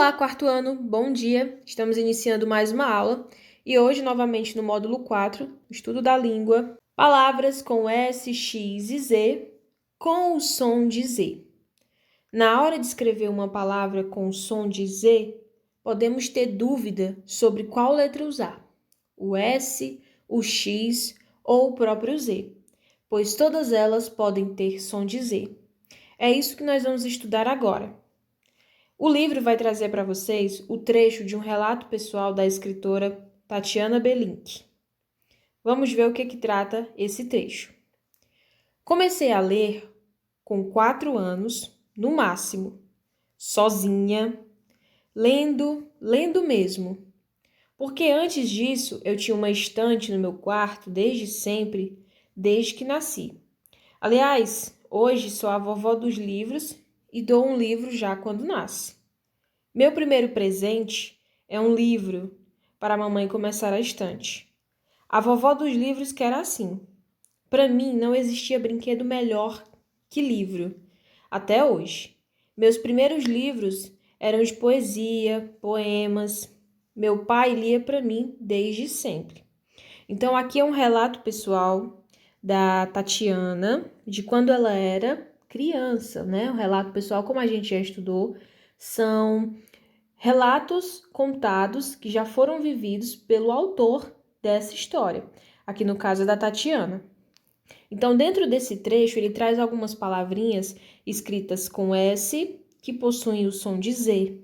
Olá, quarto ano, bom dia! Estamos iniciando mais uma aula e hoje, novamente no módulo 4, estudo da língua, palavras com S, X e Z com o som de Z. Na hora de escrever uma palavra com o som de Z, podemos ter dúvida sobre qual letra usar, o S, o X ou o próprio Z, pois todas elas podem ter som de Z. É isso que nós vamos estudar agora. O livro vai trazer para vocês o trecho de um relato pessoal da escritora Tatiana Belink. Vamos ver o que trata esse trecho. Comecei a ler com 4 anos, no máximo, sozinha, lendo mesmo. Porque antes disso eu tinha uma estante no meu quarto desde sempre, desde que nasci. Aliás, hoje sou a vovó dos livros e dou um livro já quando nasce. Meu primeiro presente é um livro para a mamãe começar a estante. A vovó dos livros quer assim. Para mim não existia brinquedo melhor que livro, até hoje. Meus primeiros livros eram de poesia, poemas. Meu pai lia para mim desde sempre. Então aqui é um relato pessoal da Tatiana, de quando ela era criança, né? Um relato pessoal, como a gente já estudou, são relatos contados que já foram vividos pelo autor dessa história, aqui no caso da Tatiana. Então, dentro desse trecho, ele traz algumas palavrinhas escritas com S, que possuem o som de Z,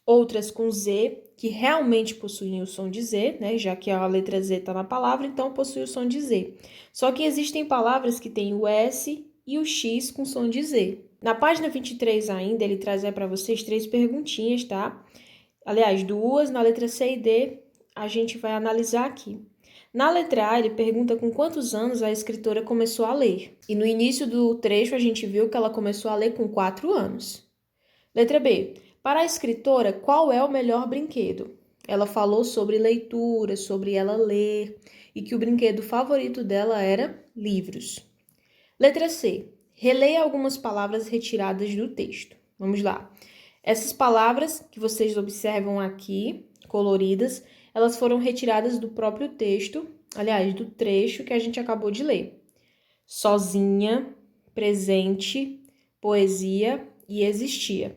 outras com Z, que realmente possuem o som de Z, né? Já que a letra Z está na palavra, então possui o som de Z. Só que existem palavras que têm o S e o X com som de Z. Na página 23 ainda, ele traz para vocês 3 perguntinhas, tá? Aliás, 2, na letra C e D, a gente vai analisar aqui. Na letra A, ele pergunta com quantos anos a escritora começou a ler. E no início do trecho, a gente viu que ela começou a ler com 4 anos. Letra B. Para a escritora, qual é o melhor brinquedo? Ela falou sobre leitura, sobre ela ler, e que o brinquedo favorito dela era livros. Letra C. Releia algumas palavras retiradas do texto. Vamos lá. Essas palavras que vocês observam aqui, coloridas, elas foram retiradas do próprio texto, aliás, do trecho que a gente acabou de ler. Sozinha, presente, poesia e existia.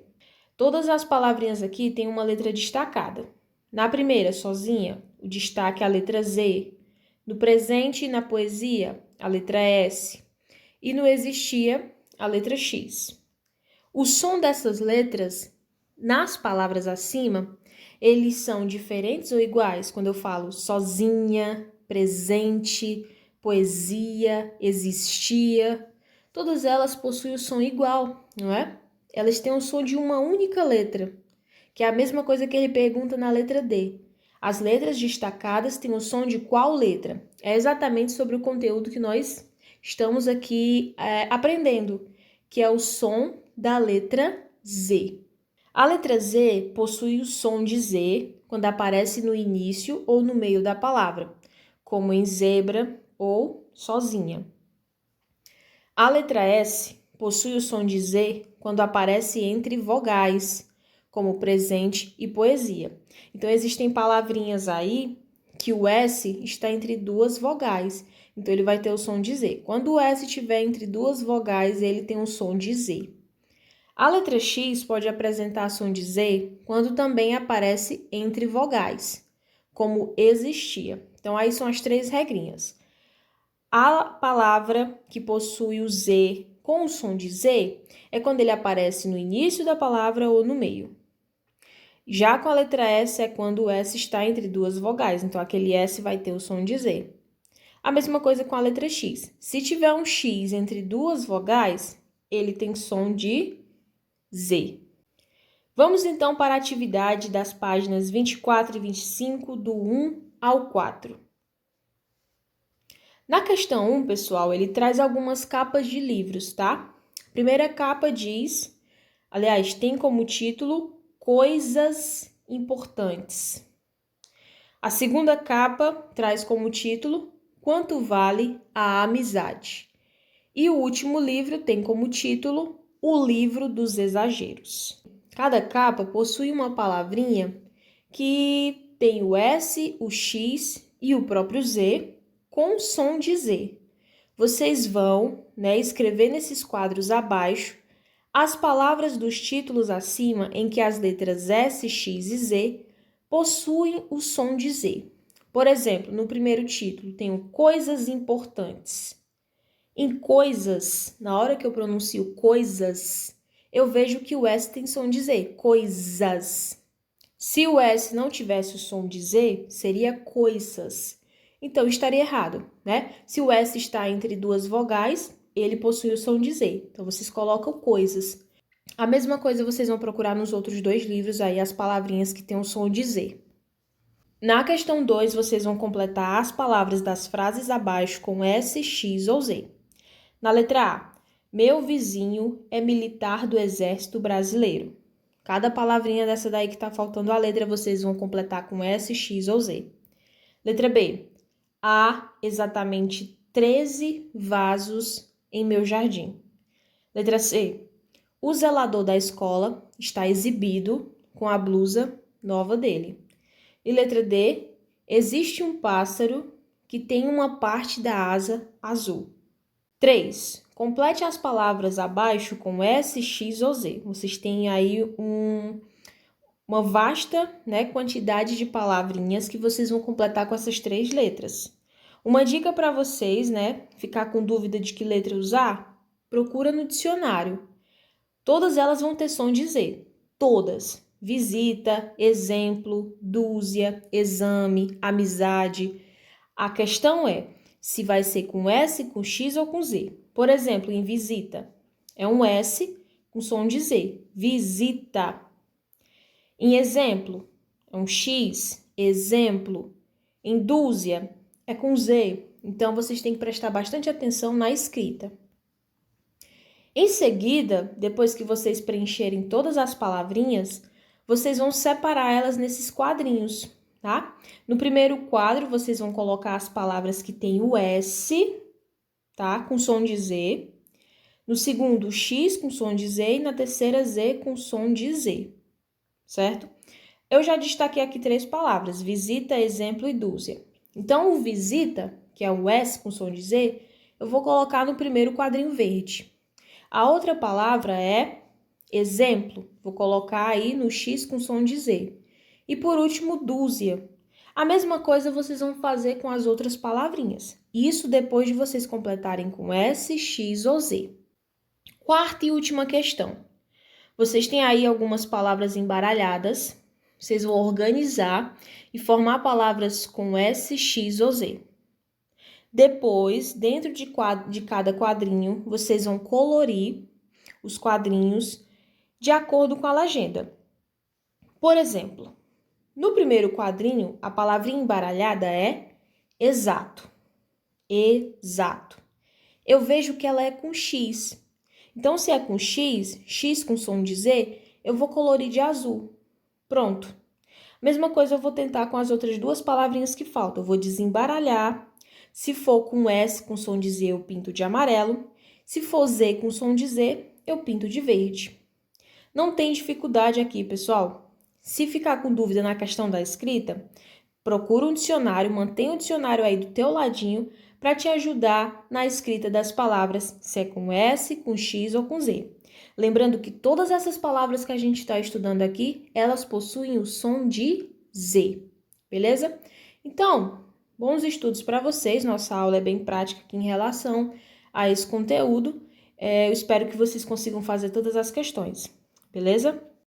Todas as palavrinhas aqui têm uma letra destacada. Na primeira, sozinha, o destaque é a letra Z. No presente e na poesia, a letra S. E no existia, a letra X. O som dessas letras, nas palavras acima, eles são diferentes ou iguais? Quando eu falo sozinha, presente, poesia, existia, todas elas possuem o som igual, não é? Elas têm o som de uma única letra, que é a mesma coisa que ele pergunta na letra D. As letras destacadas têm o som de qual letra? É exatamente sobre o conteúdo que nós estamos aqui aprendendo, que é o som da letra Z. A letra Z possui o som de Z quando aparece no início ou no meio da palavra, como em zebra ou sozinha. A letra S possui o som de Z quando aparece entre vogais, como presente e poesia. Então, existem palavrinhas aí que o S está entre 2 vogais, então ele vai ter o som de Z. Quando o S estiver entre 2 vogais, ele tem o som de Z. A letra X pode apresentar som de Z quando também aparece entre vogais, como existia. Então, aí são as 3 regrinhas. A palavra que possui o Z com o som de Z é quando ele aparece no início da palavra ou no meio. Já com a letra S é quando o S está entre 2 vogais, então aquele S vai ter o som de Z. A mesma coisa com a letra X. Se tiver um X entre 2 vogais, ele tem som de Z. Vamos então para a atividade das páginas 24 e 25, do 1 ao 4. Na questão 1, pessoal, ele traz algumas capas de livros, tá? A primeira capa diz, aliás, tem como título Coisas Importantes. A segunda capa traz como título Quanto Vale a Amizade. E o último livro tem como título O Livro dos Exageros. Cada capa possui uma palavrinha que tem o S, o X e o próprio Z com o som de Z. Vocês vão, escrever nesses quadros abaixo as palavras dos títulos acima em que as letras S, X e Z possuem o som de Z. Por exemplo, no primeiro título tem o Coisas Importantes. Em coisas, na hora que eu pronuncio coisas, eu vejo que o S tem som de Z, coisas. Se o S não tivesse o som de Z, seria coisas. Então, estaria errado, né? Se o S está entre duas vogais, ele possui o som de Z. Então, vocês colocam coisas. A mesma coisa vocês vão procurar nos outros dois livros aí, as palavrinhas que têm o som de Z. Na questão 2, vocês vão completar as palavras das frases abaixo com S, X ou Z. Na letra A, meu vizinho é militar do Exército Brasileiro. Cada palavrinha dessa daí que está faltando a letra, vocês vão completar com S, X ou Z. Letra B, há exatamente 13 vasos em meu jardim. Letra C, o zelador da escola está exibido com a blusa nova dele. E letra D, existe um pássaro que tem uma parte da asa azul. 3. Complete as palavras abaixo com S, X ou Z. Vocês têm aí uma vasta quantidade de palavrinhas que vocês vão completar com essas 3 letras. Uma dica para vocês, ficar com dúvida de que letra usar, procura no dicionário. Todas elas vão ter som de Z. Todas. Visita, exemplo, dúzia, exame, amizade. A questão é se vai ser com S, com X ou com Z. Por exemplo, em visita, é um S com som de Z. Visita. Em exemplo, é um X, exemplo. Em dúzia, é com Z. Então, vocês têm que prestar bastante atenção na escrita. Em seguida, depois que vocês preencherem todas as palavrinhas, vocês vão separar elas nesses quadrinhos, tá? No primeiro quadro, vocês vão colocar as palavras que têm o S, tá? Com som de Z. No segundo, X com som de Z. E na terceira, Z com som de Z, certo? Eu já destaquei aqui 3 palavras, visita, exemplo e dúzia. Então, o visita, que é o S com som de Z, eu vou colocar no primeiro quadrinho verde. A outra palavra é exemplo, vou colocar aí no X com som de Z. E por último, dúzia. A mesma coisa vocês vão fazer com as outras palavrinhas. Isso depois de vocês completarem com S, X ou Z. Quarta e última questão. Vocês têm aí algumas palavras embaralhadas. Vocês vão organizar e formar palavras com S, X ou Z. Depois, dentro de cada quadrinho, vocês vão colorir os quadrinhos de acordo com a legenda. Por exemplo, no primeiro quadrinho, a palavrinha embaralhada é exato. Exato. Eu vejo que ela é com X. Então, se é com X, X com som de Z, eu vou colorir de azul. Pronto. Mesma coisa eu vou tentar com as outras 2 palavrinhas que faltam. Eu vou desembaralhar. Se for com S com som de Z, eu pinto de amarelo. Se for Z com som de Z, eu pinto de verde. Não tem dificuldade aqui, pessoal. Se ficar com dúvida na questão da escrita, procura um dicionário, mantenha o dicionário aí do teu ladinho para te ajudar na escrita das palavras, se é com S, com X ou com Z. Lembrando que todas essas palavras que a gente está estudando aqui, elas possuem o som de Z, beleza? Então, bons estudos para vocês, nossa aula é bem prática aqui em relação a esse conteúdo. Eu espero que vocês consigam fazer todas as questões, beleza?